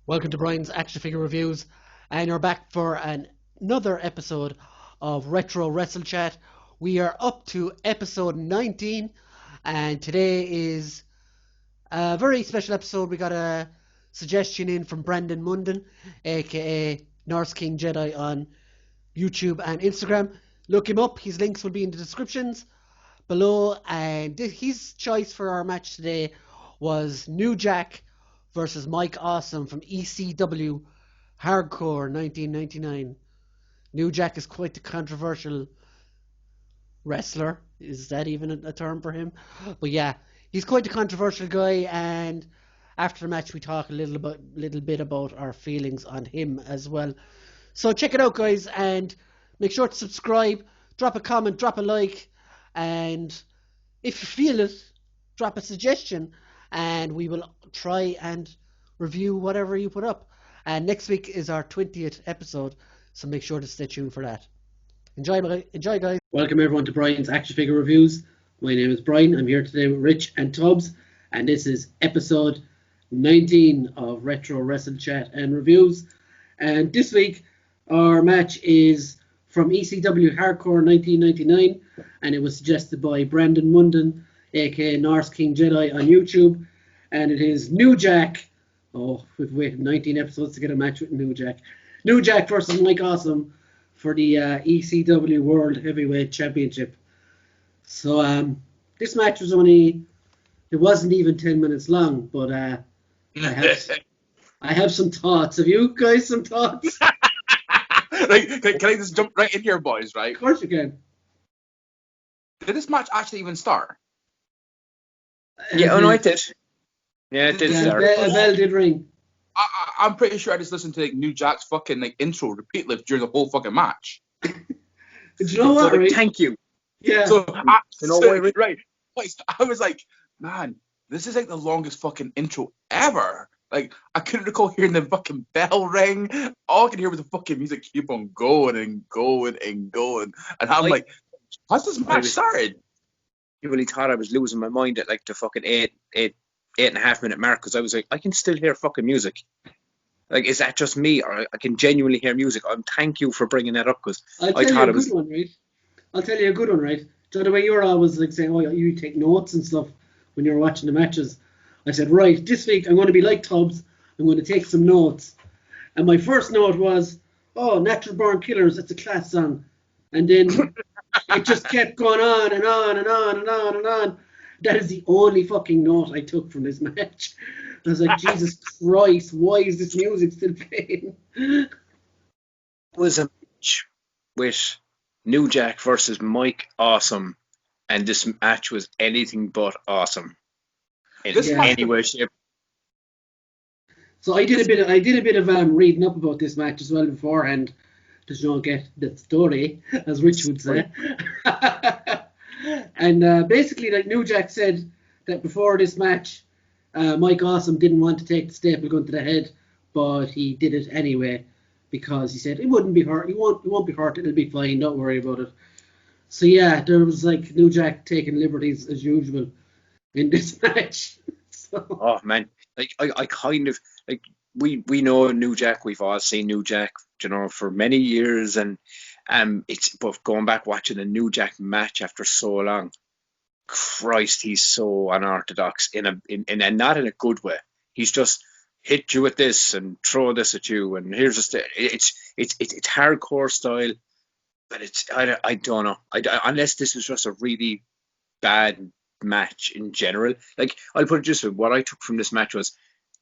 Welcome to Brian's Action Figure Reviews, and you're back for another episode of Retro Wrestle Chat. We are up to episode 19, and today is a very special episode. We got a suggestion in from Brandon Munden, aka Norse King Jedi, on YouTube and Instagram. Look him up, his links will be in the descriptions below, and his choice for our match today was New Jack versus Mike Awesome from ECW Hardcore 1999. New Jack is quite the controversial wrestler. Is that even a term for him? But yeah, he's quite a controversial guy, and after the match we talk a little bit about our feelings on him as well. So check it out, guys, and make sure to subscribe, drop a comment, drop a like, and if you feel it, drop a suggestion, and we will try and review whatever you put up. And next week is our 20th episode, so make sure to stay tuned for that. Enjoy, guys. Welcome everyone to Brian's Action Figure Reviews. My name is Brian. I'm here today with Rich and Tubbs, and this is episode 19 of Retro Wrestle Chat and Reviews. And this week our match is from ECW Hardcore 1999, and it was suggested by Brandon Munden, aka Norse King Jedi, on YouTube, and it is New Jack. Oh, we've waited 19 episodes to get a match with New Jack. New Jack versus Mike Awesome for the ECW World Heavyweight Championship. So this match was it wasn't even 10 minutes long, but I have some thoughts. Have you guys some thoughts? Like, can I just jump right in here, boys, right? Of course you can. Did this match actually even start? Yeah, no, it did. Yeah, it did start. A bell did ring. I'm pretty sure I just listened to like New Jack's fucking like intro repeatedly during the whole fucking match. Do you know what, right? Thank you. Yeah. So, You know why, Rick? right. I was like, man, this is like the longest fucking intro ever. Like, I couldn't recall hearing the fucking bell ring. All I could hear was the fucking music keep on going and going and going. And I'm like, how's this match started? You really thought I was losing my mind at like the fucking eight and a half minute mark, because I was like, I can still hear fucking music. Like, is that just me, or I can genuinely hear music? Thank you for bringing that up, because I thought it was. I'll tell you a good one, right? So the way you're always like saying, oh, you take notes and stuff when you're watching the matches. I said, right, this week I'm going to be like Tubbs. I'm going to take some notes. And my first note was, oh, Natural Born Killers, it's a class song. And then it just kept going on and on and on and on and on. That is the only fucking note I took from this match. I was like, Jesus Christ, why is this music still playing? It was a match with New Jack versus Mike Awesome, and this match was anything but awesome in any way, shape. So I did a bit of reading up about this match as well beforehand, to get the story, as Rich would say. And basically, like New Jack said that before this match, Mike Awesome didn't want to take the staple gun to the head, but he did it anyway because he said it wouldn't be hurt. He won't be hurt. It'll be fine. Don't worry about it. So yeah, there was like New Jack taking liberties as usual in this match. So. Oh man, like I kind of like we know New Jack. We've all seen New Jack, for many years, and it's but going back watching a New Jack match after so long. Christ, he's so unorthodox in a not in a good way. He's just hit you with this and throw this at you, and here's just it's hardcore style, but I don't know. Unless this was just a really bad match in general. Like, I'll put it just what I took from this match was,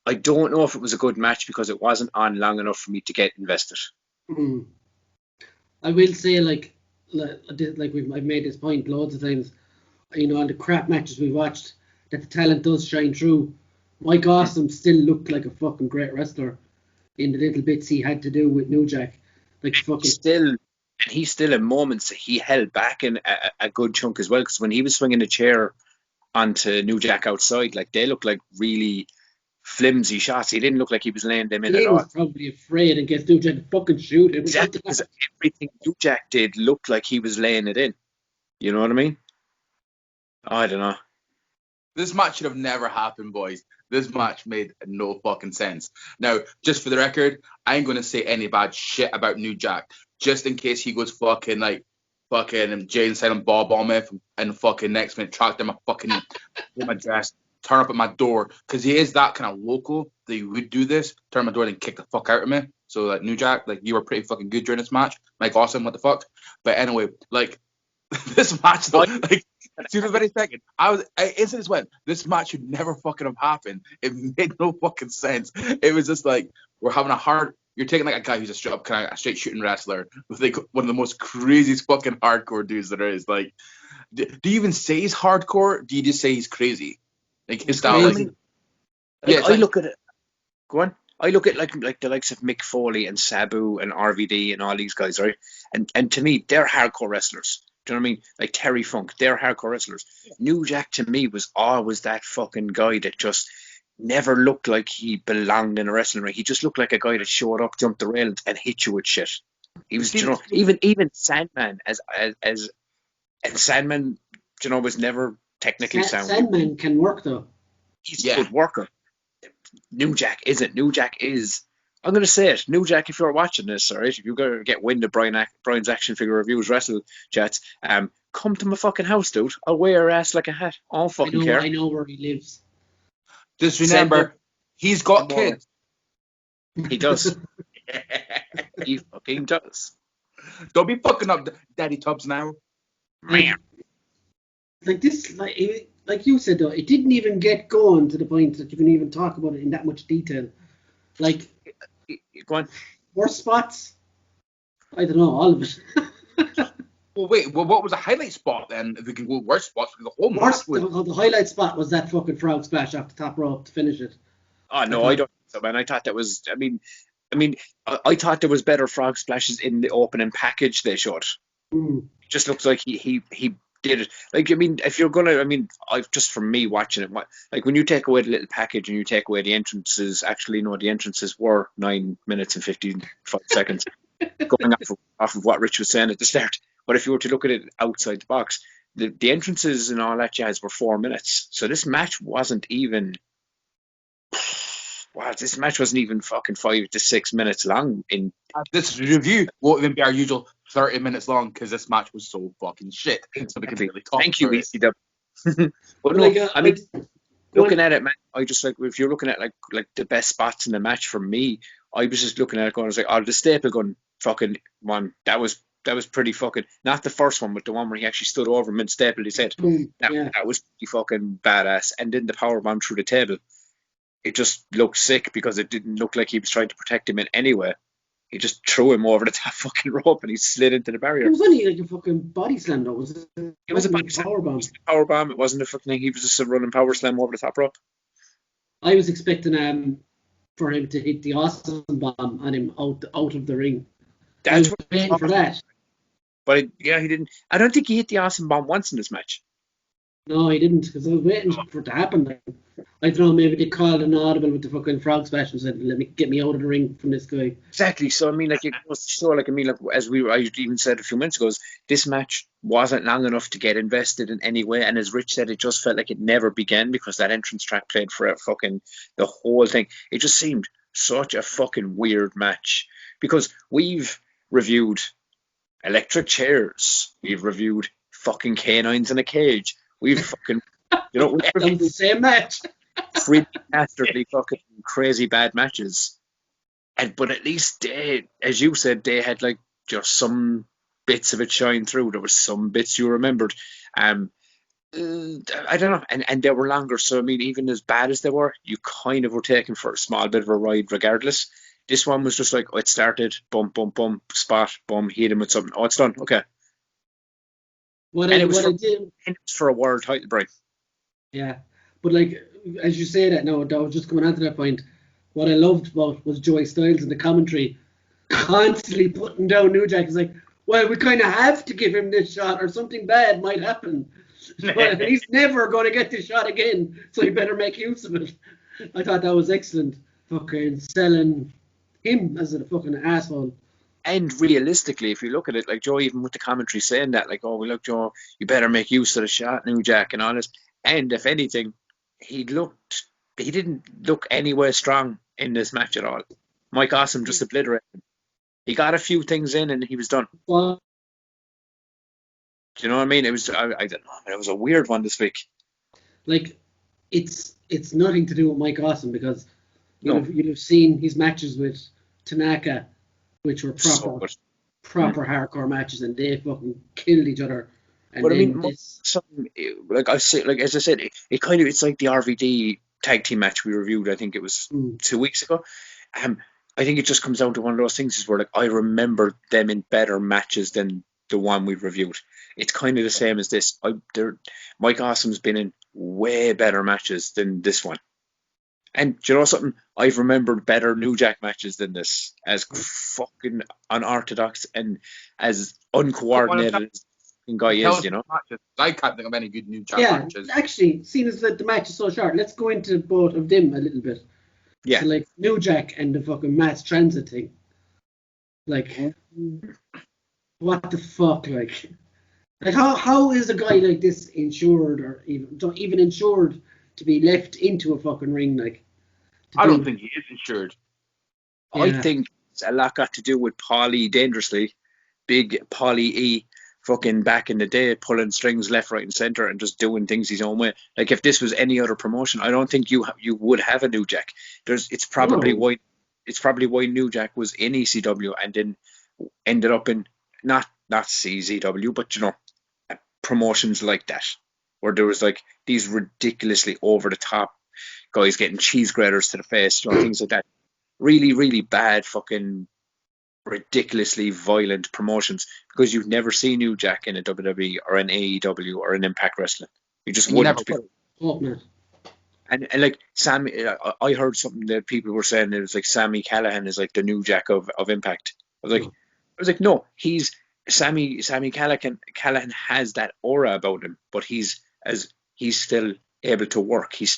I don't know if it was a good match because it wasn't on long enough for me to get invested. I will say, like I've made this point loads of times, on the crap matches we watched, that the talent does shine through. Mike Awesome still looked like a fucking great wrestler in the little bits he had to do with New Jack. Like fucking he's still in moments he held back in a good chunk as well, because when he was swinging the chair onto New Jack outside, like, they looked like really flimsy shots. He didn't look like he was laying them in at all. He was probably afraid in case New Jack would fucking shoot him. Exactly, because everything New Jack did looked like he was laying it in. You know what I mean? I don't know. This match should have never happened, boys. This match made no fucking sense. Now, just for the record, I ain't gonna say any bad shit about New Jack, just in case he goes fucking Jay and Silent Bob on me and fucking next minute track down my fucking in my dress, turn up at my door, because he is that kind of local that he would do this, turn my door and kick the fuck out of me. So like New Jack, like you were pretty fucking good during this match. Like awesome, what the fuck? But anyway, like this match though, like see the very second, I instantly just went, this match should never fucking have happened. It made no fucking sense. It was just like we're having you're taking like a guy who's a straight up kind of a straight shooting wrestler with like one of the most craziest fucking hardcore dudes there is. Like, do you even say he's hardcore? Do you just say he's crazy? Like his style, I look at it. Go on. I look at like the likes of Mick Foley and Sabu and RVD and all these guys, right? And to me, they're hardcore wrestlers. Do you know what I mean? Like Terry Funk, they're hardcore wrestlers. New Jack to me was always that fucking guy that just never looked like he belonged in a wrestling ring. He just looked like a guy that showed up, jumped the rail, and hit you with shit. He was, you know, even Sandman and Sandman, you know, was never technically sound. Sandman can work though. He's a good worker. New Jack isn't. New Jack is. I'm going to say it. New Jack, if you're watching this, all right, if you're going to get wind of Brian's action figure reviews, wrestle chats, come to my fucking house, dude. I'll wear your ass like a hat. I don't fucking care. I know where he lives. Just remember, he's got kids. He does. He fucking does. Don't be fucking up Daddy Tubbs now. Man. Like this, like you said though, it didn't even get going to the point that you can even talk about it in that much detail. Like, go on. Worst spots? I don't know, all of it. Well, wait. Well, what was the highlight spot then? If we can go worst spots, because the whole match was... The highlight spot was that fucking frog splash off the top rope to finish it. Oh no, I don't think so, man. I thought that was. I mean, I thought there was better frog splashes in the opening package they showed. It just looks like he did it. Like, I mean, if you're gonna, I mean, I've just from me watching it, like when you take away the little package and you take away the entrances, actually, no, the entrances were 9 minutes and 55 seconds, going off of what Rich was saying at the start. But if you were to look at it outside the box, the entrances and all that jazz were 4 minutes. So this match wasn't even. Wow, this match wasn't even fucking 5 to 6 minutes long. This review won't even be our usual 30 minutes long because this match was so fucking shit. So we can really talk. Thank you, ECW. But no, I mean, looking at it, man, I just like if you're looking at like the best spots in the match for me, I was just looking at it going, I was like, oh, the staple gun fucking one that was pretty fucking, not the first one, but the one where he actually stood over him and stapled his head. That was pretty fucking badass. And then the power bomb through the table. It just looked sick because it didn't look like he was trying to protect him in any way. He just threw him over the top fucking rope and he slid into the barrier. It was only like a fucking body slam though, was it? It was a power bomb. It was a power bomb. It wasn't a fucking thing. He was just a running power slam over the top rope. I was expecting for him to hit the awesome bomb on him out of the ring. I was waiting for that. But he didn't. I don't think he hit the awesome bomb once in this match. No, he didn't, because I was waiting for it to happen. I don't know, maybe they called an audible with the fucking frog splash and said, get me out of the ring from this guy. Exactly. So, I mean, like, it goes to show, like, I mean, like, I even said a few minutes ago, this match wasn't long enough to get invested in any way. And as Rich said, it just felt like it never began because that entrance track played for fucking the whole thing. It just seemed such a fucking weird match because we've reviewed electric chairs. We've reviewed fucking canines in a cage. We've fucking, you know, we've the same match. Really masterfully fucking crazy bad matches. But at least they, as you said, they had like just some bits of it shine through. There was some bits you remembered. I don't know, and they were longer. So I mean, even as bad as they were, you kind of were taken for a small bit of a ride, regardless. This one was just like, it started, bump, bump, bump, spot, bump, hit him with something. Oh, it's done. Okay. It was for a world title break. Yeah, but like as you say that now, I was just coming on to that point. What I loved about was Joey Styles in the commentary, constantly putting down New Jack. He's like, well, we kind of have to give him this shot, or something bad might happen. But he's never going to get this shot again, so you better make use of it. I thought that was excellent. Fucking selling him as a fucking asshole. And realistically, if you look at it, like Joe, even with the commentary saying that, like, oh, well, look, Joe, you better make use of the shot, New Jack, and all this. And if anything, he didn't look anywhere strong in this match at all. Mike Awesome just obliterated him. He got a few things in and he was done. Well, Do you know what I mean? It was I don't know. It was a weird one this week. like it's nothing to do with Mike Awesome, because No. you'd have seen his matches with Tanaka, which were So good. proper hardcore matches, and they fucking killed each other. And But I then mean, this, like as I said, it's like the RVD tag team match we reviewed. I think it was 2 weeks ago. I think it just comes down to one of those things is where like I remember them in better matches than the one we reviewed. It's kind of the same as this. Mike Awesome's been in way better matches than this one. And do you know something? I've remembered better New Jack matches than this. As fucking unorthodox and as uncoordinated as the guy is, you know? Matches. I can't think of any good New Jack yeah, matches. actually, seeing as that the match is so short, let's go into both of them a little bit. Yeah. So like New Jack and the fucking mass transit thing. Like, what the fuck, like how is a guy like this insured, or even insured to be left into a fucking ring, like? I don't think he is insured. Yeah. I think it's a lot got to do with Paulie Dangerously, big Paulie E, fucking back in the day, pulling strings left, right, and center, and just doing things his own way. Like if this was any other promotion, I don't think you would have a New Jack. It's probably why New Jack was in ECW and then ended up in not CZW, but you know, promotions like that, where there was like these ridiculously over the top guys getting cheese graters to the face, you know, things like that. Really, really bad fucking ridiculously violent promotions, because you've never seen New Jack in a WWE or an AEW or an Impact Wrestling. You just wouldn't. And like Sammy, I heard something that people were saying, it was like Sammy Callahan is like the New Jack of Impact. I was like, no, he's Sammy Callahan has that aura about him, but he's still able to work. He's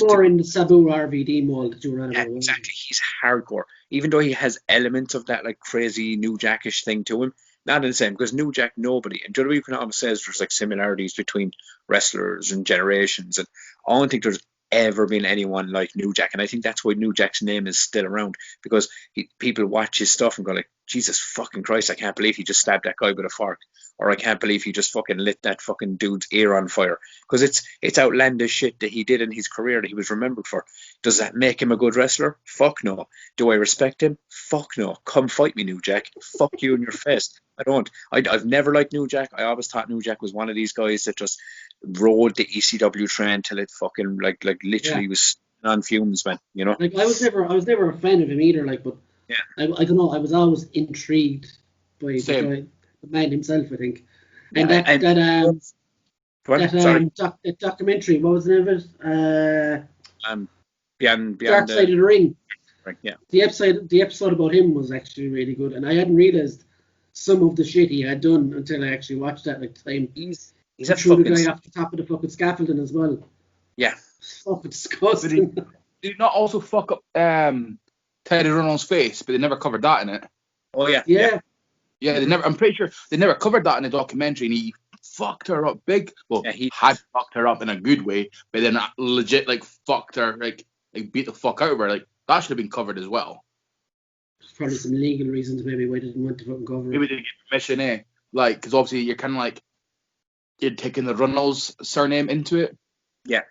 more in the Sabu RVD mold that you were on about. Exactly. He's hardcore. Even though he has elements of that like crazy New Jackish thing to him, not in the same, because New Jack nobody. And WWE Economics says there's like similarities between wrestlers and generations, and I don't think there's ever been anyone like New Jack. And I think that's why New Jack's name is still around, because people watch his stuff and go like, Jesus fucking Christ, I can't believe he just stabbed that guy with a fork, or I can't believe he just fucking lit that fucking dude's ear on fire. Because it's outlandish shit that he did in his career that he was remembered for. Does that make him a good wrestler? Fuck no. Do I respect him? Fuck no. Come fight me, New Jack. Fuck you in your face. I don't. I've never liked New Jack. I always thought New Jack was one of these guys that just rode the ECW train till it fucking like literally was on fumes, man. You know. Like I was never a fan of him either. Like, but yeah, I don't know. I was always intrigued by the man himself, I think. And that documentary. What was the name of it? Beyond Dark Side of the Ring. Right, yeah. The episode about him was actually really good, and I hadn't realized some of the shit he had done until I actually watched that. Like time, he's a fucking the guy off the top of the fucking scaffolding as well. Yeah, it's fucking disgusting. Did he not also fuck up Teddy Reynolds' face? But they never covered that in it. Oh yeah. Yeah, they never. I'm pretty sure they never covered that in the documentary, and he fucked her up big. Well, he had fucked her up in a good way, but then legit like fucked her, like beat the fuck out of her. Like that should have been covered as well. There's probably some legal reasons maybe why they didn't want to fucking cover it. Maybe they get permission, like because obviously you're kind of like you're taking the Reynolds surname into it. Yeah,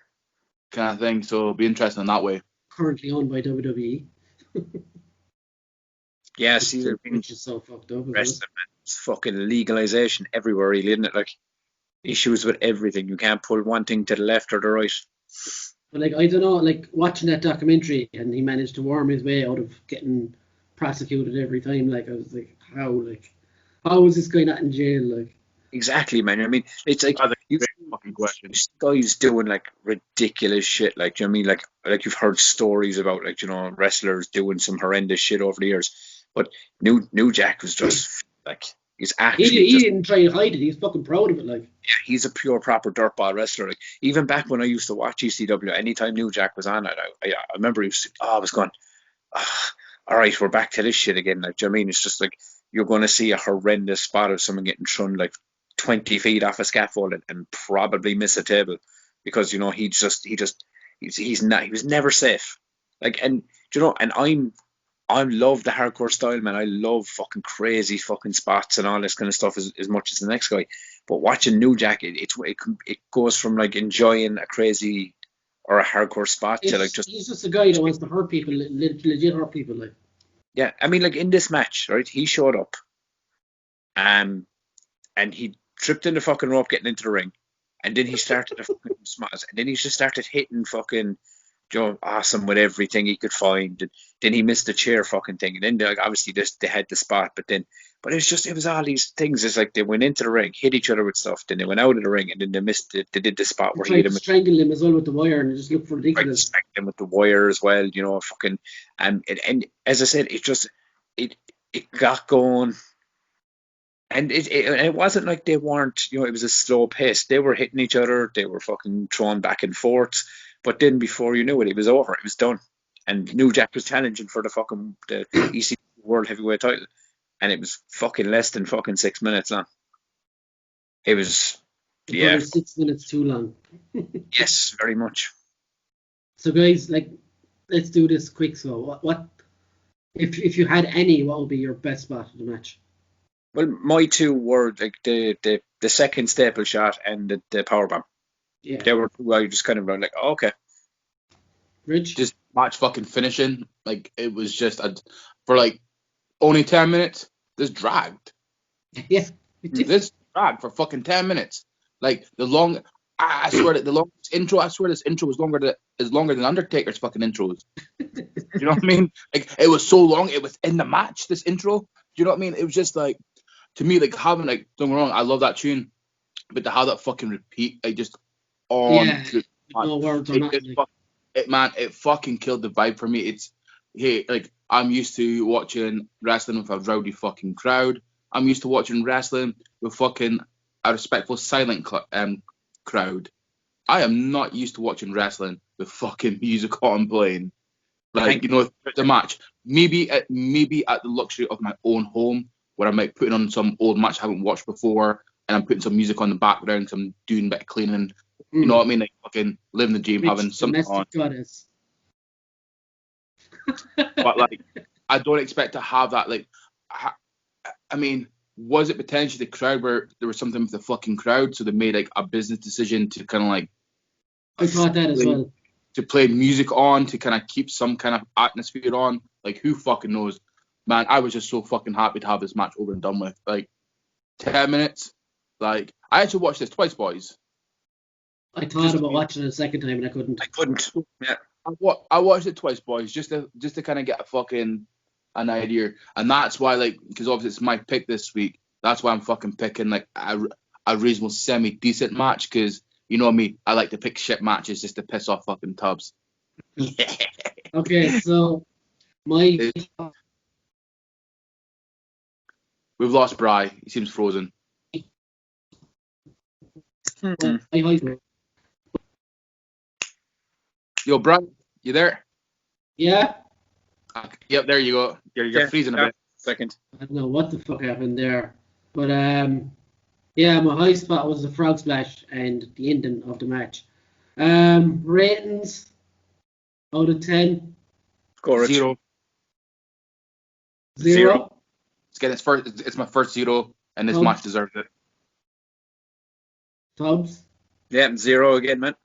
kind of thing. So it'll be interesting in that way. Currently owned by WWE. Yeah, see, which is so fucked up. It's fucking legalization everywhere, really, isn't it? Like issues with everything. You can't pull one thing to the left or the right. But like I don't know, like watching that documentary, and he managed to worm his way out of getting prosecuted every time. Like I was like, how is this guy not in jail? Like exactly, man. I mean, it's like fucking question. This guy's doing like ridiculous shit. Like, do you know what I mean? Like you've heard stories about like, you know, wrestlers doing some horrendous shit over the years. But New Jack was just like he's actually he didn't try to hide it. He's fucking proud of it. Like yeah, he's a pure proper dirtball wrestler. Like even back when I used to watch ECW, anytime New Jack was on it, I remember I was going, all right, we're back to this shit again. Like, do you know what I mean? It's just like you're going to see a horrendous spot of someone getting thrown like 20 feet off a scaffold and probably miss a table because you know he just He's not. He was never safe. Like, and you know, and I love the hardcore style, man. I love fucking crazy fucking spots and all this kind of stuff as much as the next guy. But watching New Jack, it goes from like enjoying a crazy or a hardcore spot to like just. He's just a guy that wants to hurt people, legit hurt people, like. Yeah, I mean, like in this match, right? He showed up, and he tripped in the fucking rope getting into the ring, and then he started to fucking smash, and then he just started hitting fucking Joe Awesome with everything he could find, and then he missed the chair fucking thing, and then like obviously they had the spot, but it was all these things. It's like they went into the ring, hit each other with stuff, then they went out of the ring, and then they did the spot where he hit him. Strangle him as well with the wire, and just look for ridiculous. Strangle him with the wire as well, you know, fucking, and as I said, it got going. And it wasn't like they weren't, you know, it was a slow pace. They were hitting each other. They were fucking thrown back and forth. But then before you knew it, it was over. It was done. And New Jack was challenging for the ECW World Heavyweight title. And it was fucking less than fucking 6 minutes long. It was, yeah. 6 minutes too long. Yes, very much. So guys, like, let's do this quick. So what if you had any, what would be your best spot of the match? Well, my two were like the second staple shot and the powerbomb. Yeah. They were two I just kind of like, oh, okay. Rich? Just match fucking finishing. Like, it was just for like only 10 minutes. This dragged. Yeah. This dragged for fucking 10 minutes. Like I swear that the longest intro. I swear this intro was longer than Undertaker's fucking intros. You know what I mean? Like, it was so long. It was in the match. This intro. You know what I mean? It was just like, to me, like, having, like, don't get me wrong, I love that tune, but to have that fucking repeat, like, just on. Yeah. No words on that. It fucking killed the vibe for me. Like, I'm used to watching wrestling with a rowdy fucking crowd. I'm used to watching wrestling with fucking a respectful, silent crowd. I am not used to watching wrestling with fucking music on playing. Like, you know, the match. Maybe at the luxury of my own home, where I'm like putting on some old match I haven't watched before, and I'm putting some music on the background because I'm doing a bit of cleaning. You know what I mean? Like, fucking living the dream, having something on. Goddess. But like, I don't expect to have that. Like, I mean, was it potentially the crowd where there was something with the fucking crowd, so they made like a business decision to kind of like. I thought that as well. To play music on, to kind of keep some kind of atmosphere on. Like, who fucking knows? Man, I was just so fucking happy to have this match over and done with. Like, 10 minutes. Like, I actually watched this twice, boys. I thought about watching it a second time and I couldn't. Yeah. I watched it twice, boys, just to kind of get an idea. And that's why, like, because obviously it's my pick this week. That's why I'm fucking picking, like, a reasonable semi-decent match, because, you know me, I like to pick shit matches just to piss off fucking Tubbs. Okay, so my... We've lost Bri. He seems frozen. Yo, Bri, you there? Yeah? Yep, there you go. You're freezing a bit. Second. I don't know what the fuck happened there. But, yeah, my high spot was the frog splash and the ending of the match. Ratings out of 10. Score 0. 0. It's my first 0, and this match deserves it. Tubbs? Yeah, 0 again, man.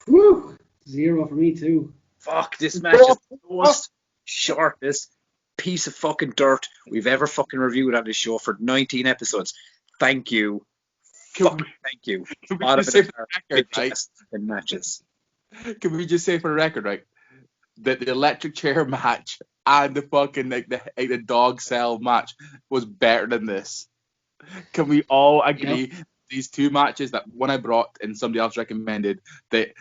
Whew. 0 for me too. Fuck, this match is the most shortest piece of fucking dirt we've ever fucking reviewed on this show for 19 episodes. Thank you. Thank you. Can we just say for the record, right? In matches. Can we just say for the record, right, that the electric chair match and the fucking the dog cell match was better than this? Can we all agree? Yep. These two matches, that one I brought and somebody else recommended, that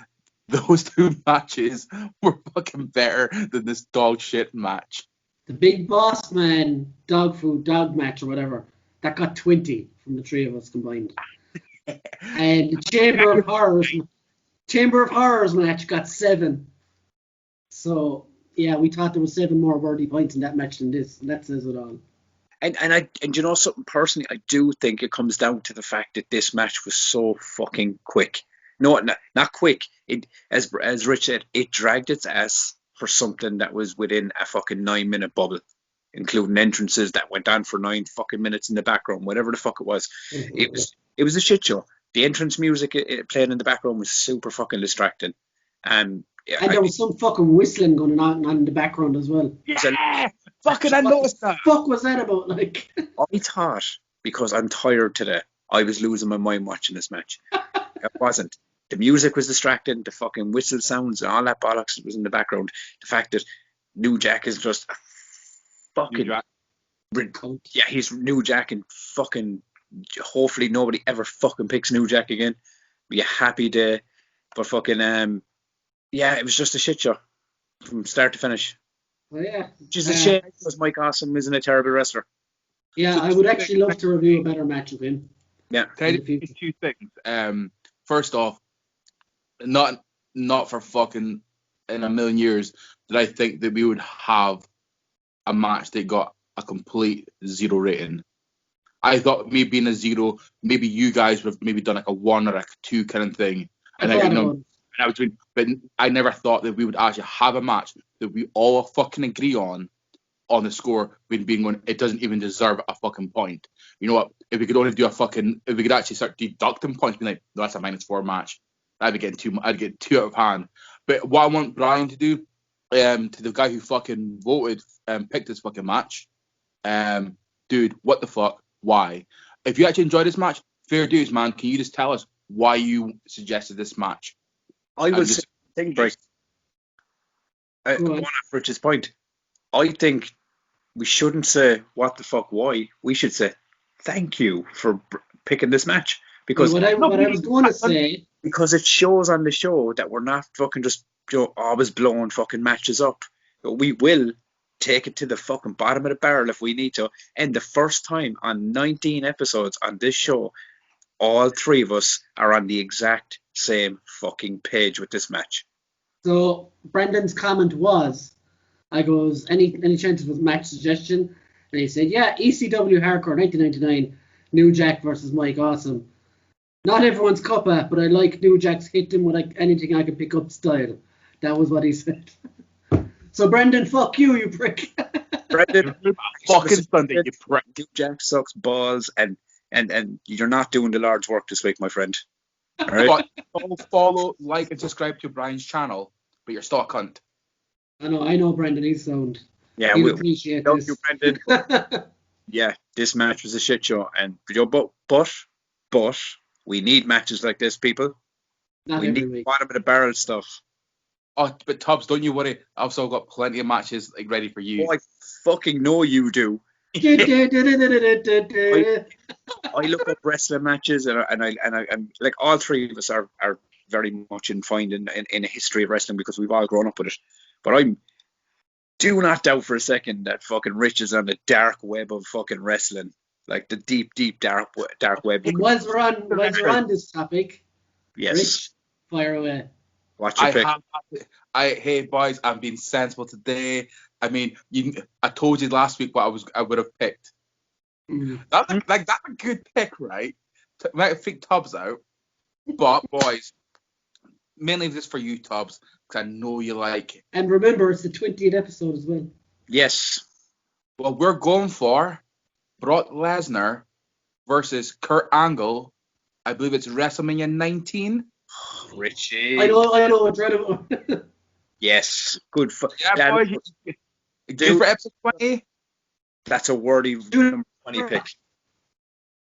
those two matches were fucking better than this dog shit match. The Big Boss Man dog match or whatever, that got 20 from the three of us combined. And the Chamber of Horrors match got 7. So yeah, we thought there was 7 more worthy points in that match than this, and that says it all. And you know something, personally, I do think it comes down to the fact that this match was so fucking quick. No, not quick. It, as Rich said, it dragged its ass for something that was within a fucking 9-minute bubble, including entrances that went on for 9 fucking minutes in the background, whatever the fuck it was. It was a shit show. The entrance music playing in the background was super fucking distracting. And there was some fucking whistling going on in the background as well. Yeah! Fucking I noticed that. What the fuck was that about? Like, I thought, because I'm tired today, I was losing my mind watching this match. It wasn't. The music was distracting, the fucking whistle sounds and all that bollocks that was in the background. The fact that New Jack is just a fucking... Yeah, he's New Jack, and fucking... Hopefully nobody ever fucking picks New Jack again. Be a happy day. But fucking... yeah, it was just a shit show from start to finish. well, yeah. Which is a shame, because Mike Awesome isn't a terrible wrestler. Yeah, I would actually love to review a better match of him. Yeah. Can I do 2 things? First off, not for fucking in a million years did I think that we would have a match that got a complete 0 rating. I thought me being a 0, maybe you guys would have maybe done like a 1 or a 2 kind of thing. And but I never thought that we would actually have a match that we all fucking agree on the score being one. It doesn't even deserve a fucking point. You know what? If we could only do if we could actually start deducting points, being like, no, that's a -4 match. I'd get 2 out of hand. But what I want Brian to do, to the guy who fucking voted and picked this fucking match, dude, what the fuck? Why? If you actually enjoyed this match, fair dues, man. Can you just tell us why you suggested this match? I would say, Bryce. Going off Rich's point, I think we shouldn't say what the fuck why. We should say thank you for picking this match, because what I was going to say, because it shows on the show that we're not fucking just always blowing fucking matches up. But we will take it to the fucking bottom of the barrel if we need to. And the first time on 19 episodes on this show, all 3 of us are on the exact same fucking page with this match. So Brendan's comment was, I goes, any chance it was match suggestion? And he said, yeah, ECW Hardcore 1999, New Jack versus Mike Awesome. Not everyone's cuppa, but I like New Jack's hit him with like anything I can pick up style. That was what he said. So Brendan, fuck you, you prick. Brendan, fucking Sunday, you prick. New Jack sucks balls, and you're not doing the Lord's work this week, my friend. All right? But follow, like, and subscribe to Brian's channel, but you're still a cunt. I know Brendan, he's sound. Yeah, we appreciate this. You, Brendan. Yeah, this match was a shit show, and but we need matches like this, people. Not we every need week. bottom of the barrel stuff. Oh, but Tubbs, don't you worry. I've still got plenty of matches like ready for you. Oh, I fucking know you do. I look up wrestling matches, and I like, all 3 of us are very much entwined in a history of wrestling because we've all grown up with it. But do not doubt for a second that fucking Rich is on the dark web of fucking wrestling, like the deep dark web. And whilst we're on this topic, yes, Rich, fire away. Watch your pick. Hey boys, I'm being sensible today. I mean, I told you last week what I would have picked. That's a good pick, right? Might have picked Tubbs out, but boys, mainly this for you, Tubbs, because I know you like it. And remember, it's the 20th episode as well. Yes. Well, we're going for Brock Lesnar versus Kurt Angle. I believe it's WrestleMania 19. Richie. I know. Incredible. Yes. Good. Yeah, boy. Good for episode 20. That's a worthy number 20 pick.